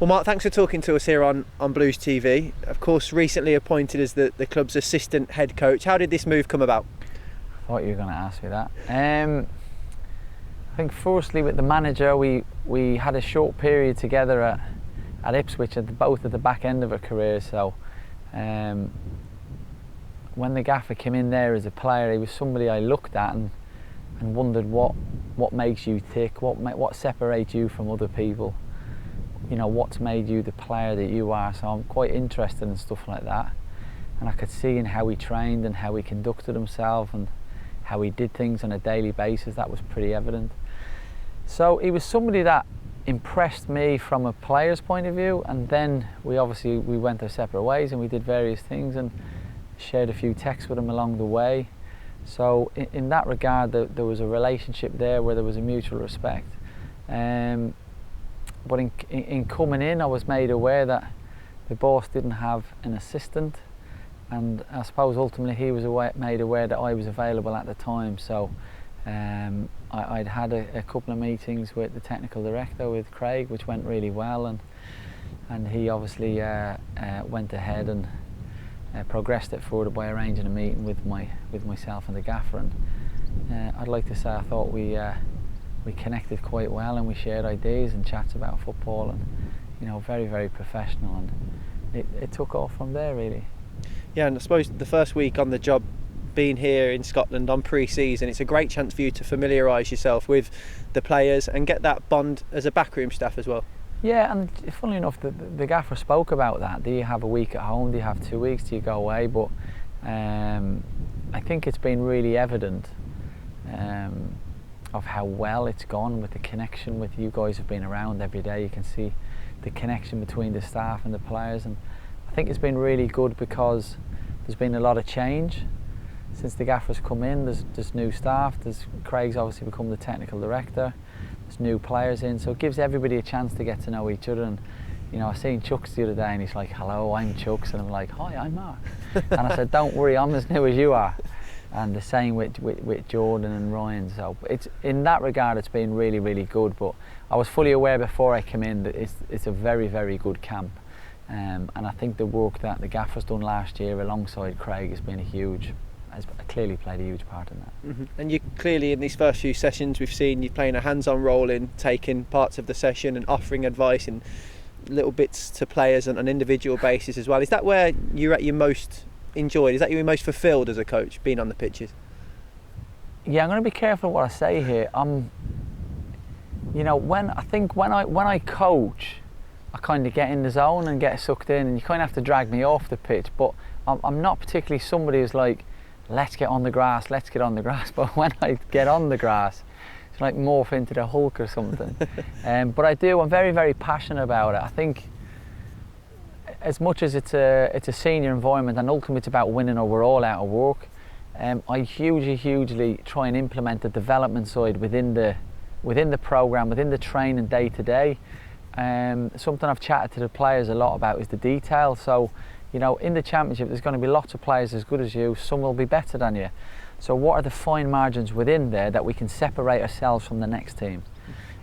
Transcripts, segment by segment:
Well, Mark, thanks for talking to us here on Blues TV. Of course, recently appointed as the club's assistant head coach. How did this move come about? I thought you were going to ask me that. I think firstly with the manager, we had a short period together at Ipswich both at the back end of our career. So when the gaffer came in there as a player, he was somebody I looked at and wondered what makes you tick, what separates you from other people. You know, what's made you the player that you are. So I'm quite interested in stuff like that, and I could see in how he trained and how he conducted himself and how he did things on a daily basis. That was pretty evident. So he was somebody that impressed me from a player's point of view, and then we went our separate ways and we did various things and shared a few texts with him along the way. So in that regard, there was a relationship there where there was a mutual respect. But in coming in, I was made aware that the boss didn't have an assistant, and I suppose ultimately he was made aware that I was available at the time. So I'd had a couple of meetings with the technical director, with Craig, which went really well, and he obviously went ahead and progressed it forward by arranging a meeting with myself and the gaffer. And I'd like to say I thought we connected quite well, and we shared ideas and chats about football, and very, very professional, and it took off from there really. Yeah, and I suppose the first week on the job, being here in Scotland on pre-season, it's a great chance for you to familiarise yourself with the players and get that bond as a backroom staff as well. Yeah, and funnily enough, the gaffer spoke about that. Do you have a week at home? Do you have 2 weeks? Do you go away? But I think it's been really evident of how well it's gone with the connection with you guys. Have been around every day. You can see the connection between the staff and the players, and I think it's been really good because there's been a lot of change since the gaffer's come in. There's new staff. Craig's obviously become the technical director. There's new players in, so it gives everybody a chance to get to know each other. And I seen Chucks the other day, and he's like, "Hello, I'm Chucks," and I'm like, "Hi, I'm Mark." And I said, "Don't worry, I'm as new as you are." And the same with Jordan and Ryan. So it's in that regard, it's been really, really good. But I was fully aware before I came in that it's a very, very good camp. And I think the work that the gaffer's done last year alongside Craig has clearly played a huge part in that. Mm-hmm. And you clearly, in these first few sessions, we've seen you playing a hands-on role in taking parts of the session and offering advice in little bits to players on an individual basis as well. Is that where you're at your most enjoyed? Is that you're most fulfilled as a coach, being on the pitches? Yeah, I'm going to be careful what I say here. When I coach, I kind of get in the zone and get sucked in, and you kind of have to drag me off the pitch. But I'm not particularly somebody who's like, let's get on the grass. But when I get on the grass, it's like morph into the Hulk or something. But I'm very, very passionate about it. I think as much as it's a senior environment and ultimately it's about winning or we're all out of work, I hugely try and implement the development side within the programme, within the training day to day. Something I've chatted to the players a lot about is the detail. So in the championship there's going to be lots of players as good as you, some will be better than you. So what are the fine margins within there that we can separate ourselves from the next team?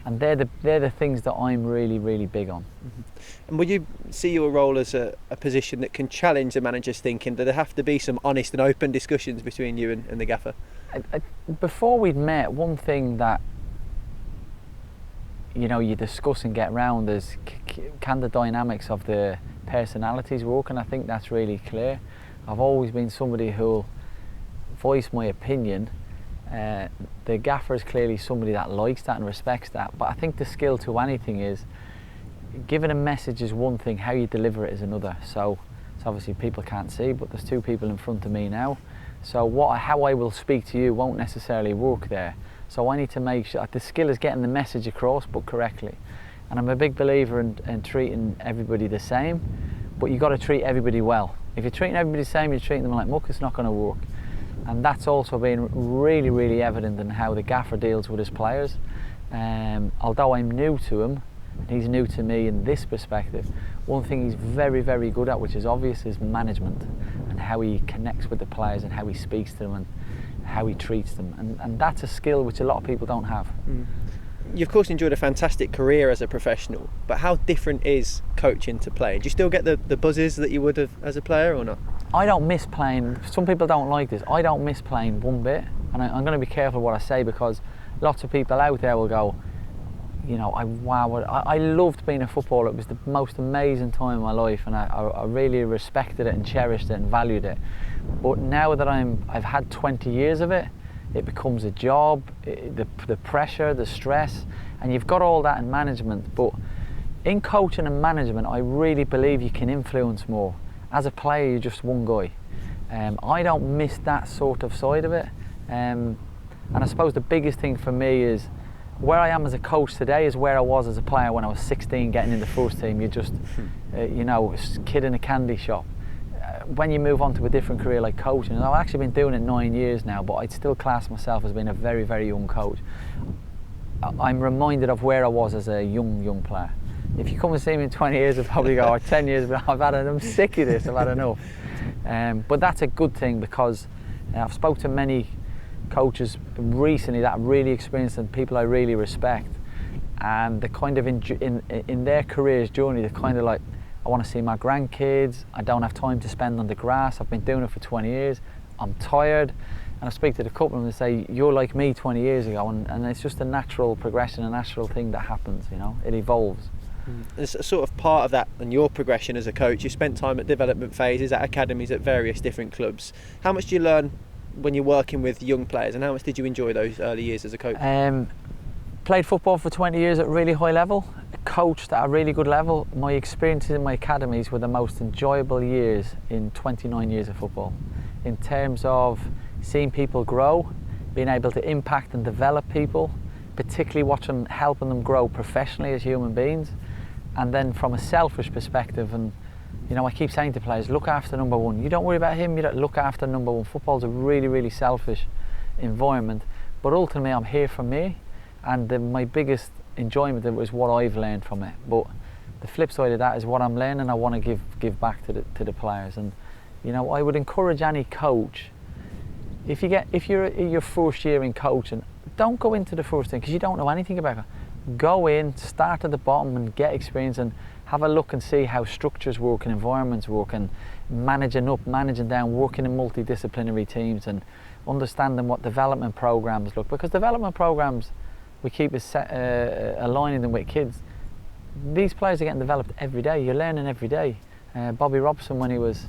And they're the things that I'm really, really big on. Mm-hmm. And would you see your role as a position that can challenge the manager's thinking? Do there have to be some honest and open discussions between you and the gaffer? Before we'd met, one thing that you discuss and get round is can the dynamics of the personalities work, and I think that's really clear. I've always been somebody who'll voice my opinion. The gaffer is clearly somebody that likes that and respects that, but I think the skill to anything is giving a message is one thing, how you deliver it is another. So obviously people can't see, but there's two people in front of me now, so how I will speak to you won't necessarily work there. So I need to make sure the skill is getting the message across, but correctly. And I'm a big believer in treating everybody the same, but you've got to treat everybody well. If you're treating everybody the same, you're treating them like muck, it's not going to work. And that's also been really, really evident in how the gaffer deals with his players. Although I'm new to him, and he's new to me in this perspective, one thing he's very, very good at, which is obvious, is management, and how he connects with the players and how he speaks to them and how he treats them. And that's a skill which a lot of people don't have. Mm. you of course enjoyed a fantastic career as a professional, but how different is coaching to playing? Do you still get the buzzes that you would have as a player or not? I don't miss playing. Some people don't like this. I don't miss playing one bit, and I'm going to be careful what I say, because lots of people out there will go, you know, I loved being a footballer. It was the most amazing time of my life, and I really respected it and cherished it and valued it. But now that I've had 20 years of it, it becomes a job, the pressure, the stress, and you've got all that in management. But in coaching and management, I really believe you can influence more. As a player, you're just one guy. I don't miss that sort of side of it. And I suppose the biggest thing for me is where I am as a coach today is where I was as a player when I was 16 getting in the first team. You're just, you know, a kid in a candy shop. When you move on to a different career like coaching, and I've actually been doing it 9 years now, but I'd still class myself as being a very, very young coach. I'm reminded of where I was as a young player. If you come and see me in 20 years, I'll probably go, or 10 years, but I'm sick of this, I've had enough. But that's a good thing, because I've spoken to many coaches recently that really experienced and people I really respect, and the kind of in their careers journey, they're kind of like, I want to see my grandkids, I don't have time to spend on the grass, I've been doing it for 20 years, I'm tired. And I speak to the couple and they say, you're like me 20 years ago, and it's just a natural progression, a natural thing that happens, you know, it evolves. As a sort of part of that and your progression as a coach, you spent time at development phases, at academies, at various different clubs. How much do you learn when you're working with young players, and how much did you enjoy those early years as a coach? Played football for 20 years at a really high level, coached at a really good level. My experiences in my academies were the most enjoyable years in 29 years of football, in terms of seeing people grow, being able to impact and develop people, particularly helping them grow professionally as human beings. And then from a selfish perspective, and you know, I keep saying to players, look after number one. You don't worry about him, you don't look after number one. Football's a really, really selfish environment, but ultimately I'm here for me, and my biggest enjoyment was what I've learned from it. But the flip side of that is what I'm learning, I want to give back to the players. And you know, I would encourage any coach, if you're in your first year in coaching, don't go into the first thing because you don't know anything about it. Go in, start at the bottom and get experience, and have a look and see how structures work and environments work, and managing up, managing down, working in multidisciplinary teams, and understanding what development programs look. Because development programs, we keep aligning them with kids. These players are getting developed every day. You're learning every day. Bobby Robson, when he was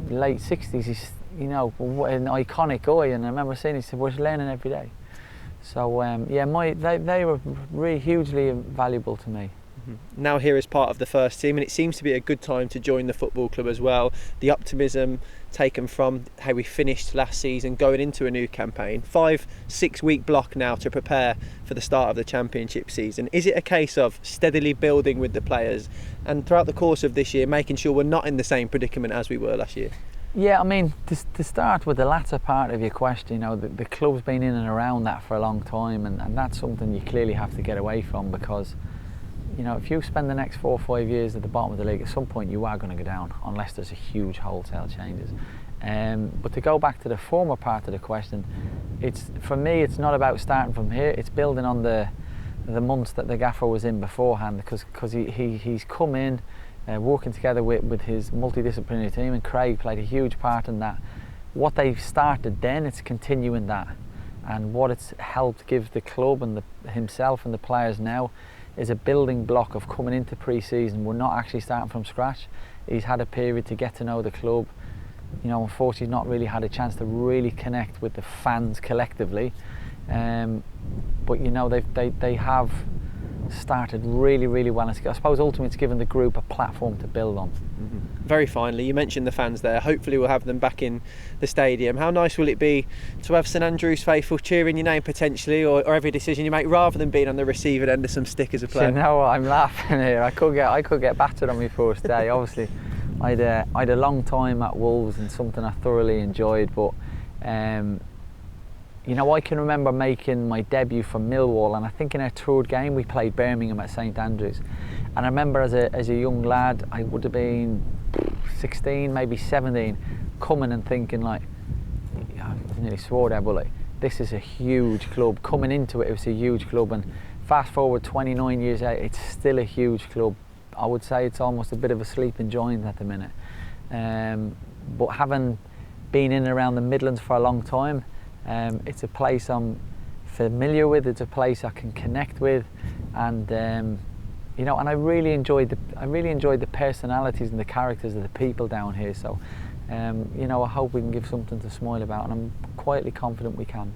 late 60s, he's, you know, an iconic guy, and I remember saying, he said, we're learning every day. So yeah, they were really hugely valuable to me. Now here as part of the first team, and it seems to be a good time to join the football club as well. The optimism taken from how we finished last season, going into a new campaign, 5-6 week block now to prepare for the start of the championship season. Is it a case of steadily building with the players, and throughout the course of this year making sure we're not in the same predicament as we were last year? Yeah, I mean, to start with the latter part of your question, you know, the club's been in and around that for a long time, and that's something you clearly have to get away from, because you know, if you spend the next 4 or 5 years at the bottom of the league, at some point you are going to go down, unless there's a huge wholesale changes. But to go back to the former part of the question, for me it's not about starting from here, it's building on the months that the gaffer was in beforehand, because he's come in working together with his multidisciplinary team, and Craig played a huge part in that. What they've started then, it's continuing that, and what it's helped give the club and himself and the players now is a building block of coming into pre-season. We're not actually starting from scratch. He's had a period to get to know the club. You know, unfortunately, not really had a chance to really connect with the fans collectively. But you know, they have started really, really well. I suppose ultimately it's given the group a platform to build on. Very finally, you mentioned the fans there. Hopefully we'll have them back in the stadium. How nice will it be to have St Andrews faithful cheering your name potentially, or every decision you make, rather than being on the receiving end of some stick as a player? You know what, I'm laughing here. I could get battered on my first day. Obviously I had a long time at Wolves and something I thoroughly enjoyed, but you know, I can remember making my debut for Millwall, and I think in our third game we played Birmingham at St Andrews, and I remember as a young lad, I would have been 16, maybe 17, coming and thinking like, I nearly swore there, but like, this is a huge club. Coming into it, it was a huge club, and fast forward 29 years out, it's still a huge club. I would say it's almost a bit of a sleeping giant at the minute. But having been in and around the Midlands for a long time, it's a place I'm familiar with. It's a place I can connect with, and you know, and I really enjoyed the personalities and the characters of the people down here. So, you know, I hope we can give something to smile about, and I'm quietly confident we can.